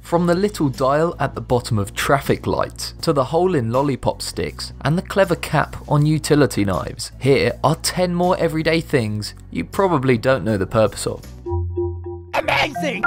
From the little dial at the bottom of traffic lights, to the hole in lollipop sticks, and the clever cap on utility knives, here are 10 more everyday things you probably don't know the purpose of. Amazing!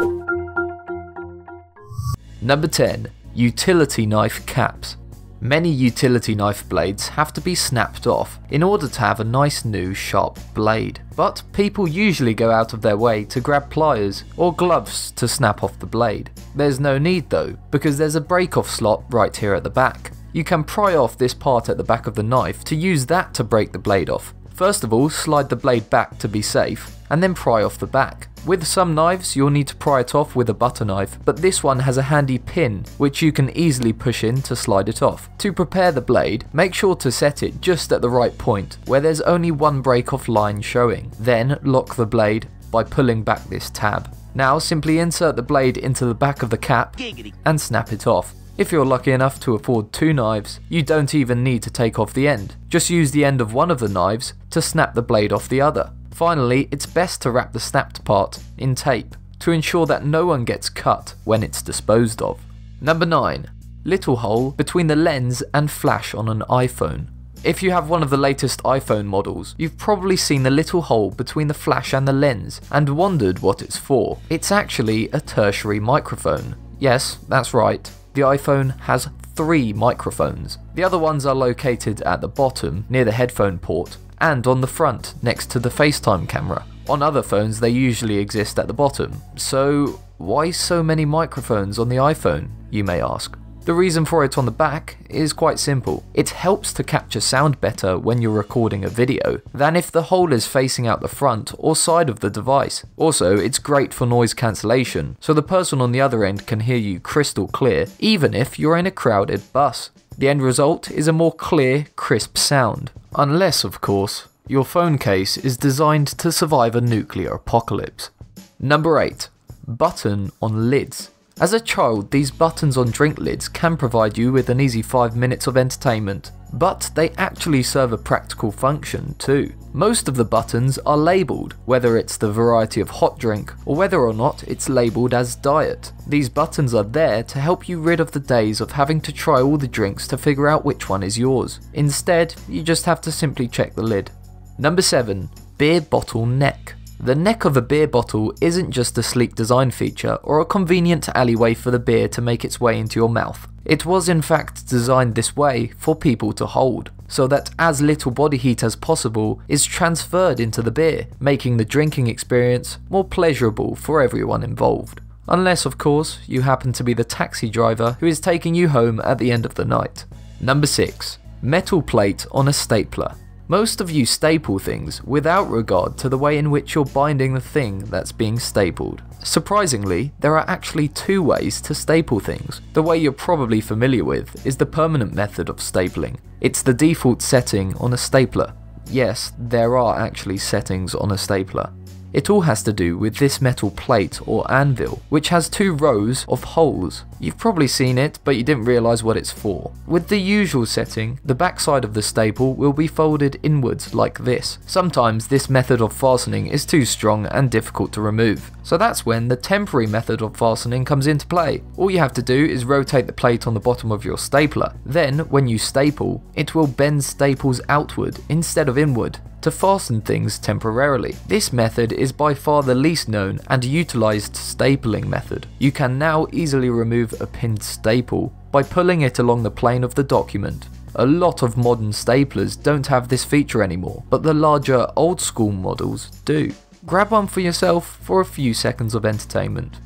Number 10. Utility knife caps. Many utility knife blades have to be snapped off in order to have a nice new sharp blade, but people usually go out of their way to grab pliers or gloves to snap off the blade. There's no need though, because there's a break-off slot right here at the back. You can pry off this part at the back of the knife to use that to break the blade off. First of all, slide the blade back to be safe, and then pry off the back. With some knives, you'll need to pry it off with a butter knife, but this one has a handy pin which you can easily push in to slide it off. To prepare the blade, make sure to set it just at the right point, where there's only one break-off line showing. Then lock the blade by pulling back this tab. Now simply insert the blade into the back of the cap and snap it off. If you're lucky enough to afford 2 knives, you don't even need to take off the end. Just use the end of one of the knives to snap the blade off the other. Finally, it's best to wrap the snapped part in tape to ensure that no one gets cut when it's disposed of. Number 9. Little hole between the lens and flash on an iPhone. If you have one of the latest iPhone models, you've probably seen the little hole between the flash and the lens and wondered what it's for. It's actually a tertiary microphone. Yes, that's right. The iPhone has 3 microphones. The other ones are located at the bottom near the headphone port and on the front next to the FaceTime camera. On other phones they usually exist at the bottom. So why so many microphones on the iPhone, you may ask? The reason for it on the back is quite simple. It helps to capture sound better when you're recording a video than if the hole is facing out the front or side of the device. Also, it's great for noise cancellation, so the person on the other end can hear you crystal clear even if you're in a crowded bus. The end result is a more clear, crisp sound. Unless, of course, your phone case is designed to survive a nuclear apocalypse. Number 8. Button on lids. As a child, these buttons on drink lids can provide you with an easy 5 minutes of entertainment, but they actually serve a practical function too. Most of the buttons are labelled, whether it's the variety of hot drink or whether or not it's labelled as diet. These buttons are there to help you rid of the days of having to try all the drinks to figure out which one is yours. Instead, you just have to simply check the lid. Number 7. Beer bottle neck. The neck of a beer bottle isn't just a sleek design feature or a convenient alleyway for the beer to make its way into your mouth. It was in fact designed this way for people to hold, so that as little body heat as possible is transferred into the beer, making the drinking experience more pleasurable for everyone involved. Unless, of course, you happen to be the taxi driver who is taking you home at the end of the night. Number 6. Metal plate on a stapler. Most of you staple things without regard to the way in which you're binding the thing that's being stapled. Surprisingly, there are actually 2 ways to staple things. The way you're probably familiar with is the permanent method of stapling. It's the default setting on a stapler. Yes, there are actually settings on a stapler. It all has to do with this metal plate or anvil, which has 2 rows of holes. You've probably seen it, but you didn't realise what it's for. With the usual setting, the backside of the staple will be folded inwards like this. Sometimes this method of fastening is too strong and difficult to remove, so that's when the temporary method of fastening comes into play. All you have to do is rotate the plate on the bottom of your stapler. Then, when you staple, it will bend staples outward instead of inward to fasten things temporarily. This method is by far the least known and utilised stapling method. You can now easily remove a pinned staple by pulling it along the plane of the document. A lot of modern staplers don't have this feature anymore, but the larger old school models do. Grab one for yourself for a few seconds of entertainment.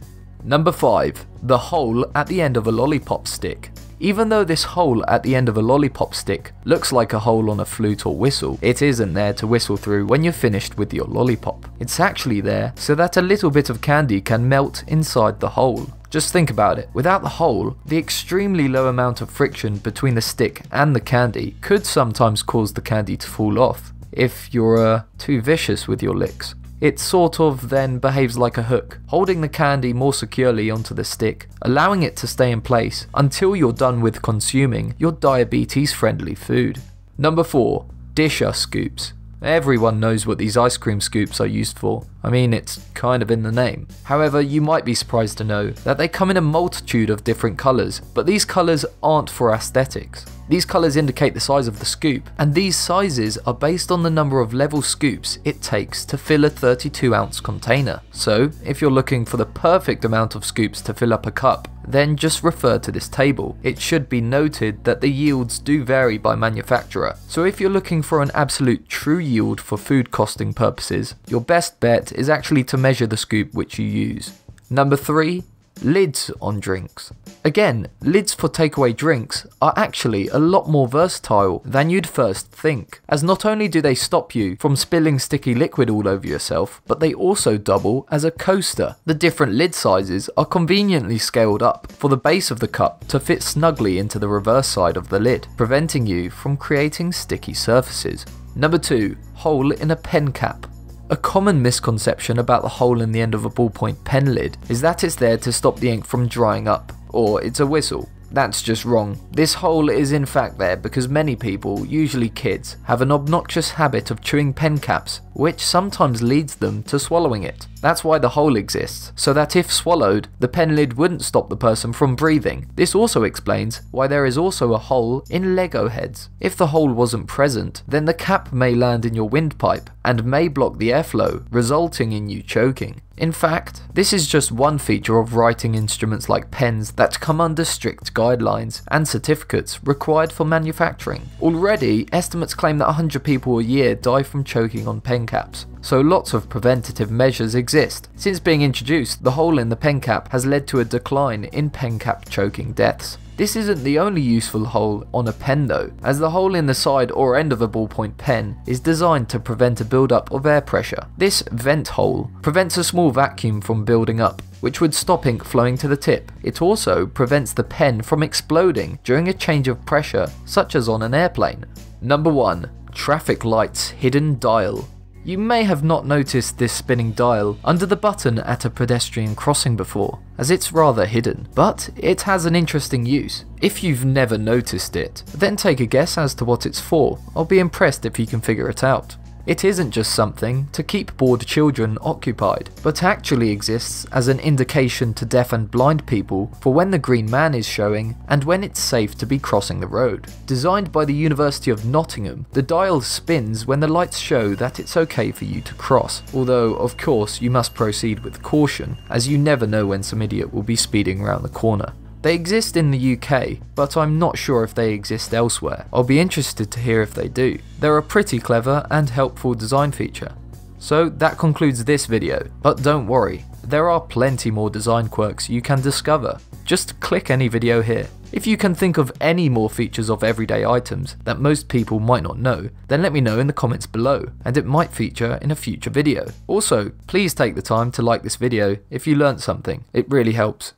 Number 5. The hole at the end of a lollipop stick. Even though this hole at the end of a lollipop stick looks like a hole on a flute or whistle, it isn't there to whistle through when you're finished with your lollipop. It's actually there so that a little bit of candy can melt inside the hole. Just think about it. Without the hole, the extremely low amount of friction between the stick and the candy could sometimes cause the candy to fall off if you're too vicious with your licks. It sort of then behaves like a hook, holding the candy more securely onto the stick, allowing it to stay in place until you're done with consuming your diabetes-friendly food. Number 4. Disher scoops. Everyone knows what these ice cream scoops are used for. I mean, it's kind of in the name. However, you might be surprised to know that they come in a multitude of different colours, but these colours aren't for aesthetics. These colours indicate the size of the scoop, and these sizes are based on the number of level scoops it takes to fill a 32-ounce container. So, if you're looking for the perfect amount of scoops to fill up a cup, then just refer to this table. It should be noted that the yields do vary by manufacturer, so if you're looking for an absolute true yield for food costing purposes, your best bet is actually to measure the scoop which you use. Number 3. Lids on drinks. Again, lids for takeaway drinks are actually a lot more versatile than you'd first think, as not only do they stop you from spilling sticky liquid all over yourself, but they also double as a coaster. The different lid sizes are conveniently scaled up for the base of the cup to fit snugly into the reverse side of the lid, preventing you from creating sticky surfaces. Number 2. Hole in a pen cap. A common misconception about the hole in the end of a ballpoint pen lid is that it's there to stop the ink from drying up, or it's a whistle. That's just wrong. This hole is in fact there because many people, usually kids, have an obnoxious habit of chewing pen caps, which sometimes leads them to swallowing it. That's why the hole exists, so that if swallowed, the pen lid wouldn't stop the person from breathing. This also explains why there is also a hole in Lego heads. If the hole wasn't present, then the cap may land in your windpipe and may block the airflow, resulting in you choking. In fact, this is just one feature of writing instruments like pens that come under strict guidelines and certificates required for manufacturing. Already, estimates claim that 100 people a year die from choking on pen caps, so lots of preventative measures exist. Since being introduced, the hole in the pen cap has led to a decline in pen cap choking deaths. This isn't the only useful hole on a pen though, as the hole in the side or end of a ballpoint pen is designed to prevent a build-up of air pressure. This vent hole prevents a small vacuum from building up, which would stop ink flowing to the tip. It also prevents the pen from exploding during a change of pressure, such as on an airplane. Number 1. Traffic lights hidden dial. You may have not noticed this spinning dial under the button at a pedestrian crossing before, as it's rather hidden, but it has an interesting use. If you've never noticed it, then take a guess as to what it's for. I'll be impressed if you can figure it out. It isn't just something to keep bored children occupied, but actually exists as an indication to deaf and blind people for when the green man is showing and when it's safe to be crossing the road. Designed by the University of Nottingham, the dial spins when the lights show that it's okay for you to cross, although of course you must proceed with caution, as you never know when some idiot will be speeding around the corner. They exist in the UK, but I'm not sure if they exist elsewhere. I'll be interested to hear if they do. They're a pretty clever and helpful design feature. So that concludes this video, but don't worry, there are plenty more design quirks you can discover. Just click any video here. If you can think of any more features of everyday items that most people might not know, then let me know in the comments below, and it might feature in a future video. Also, please take the time to like this video if you learnt something, it really helps.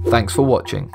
Thanks for watching.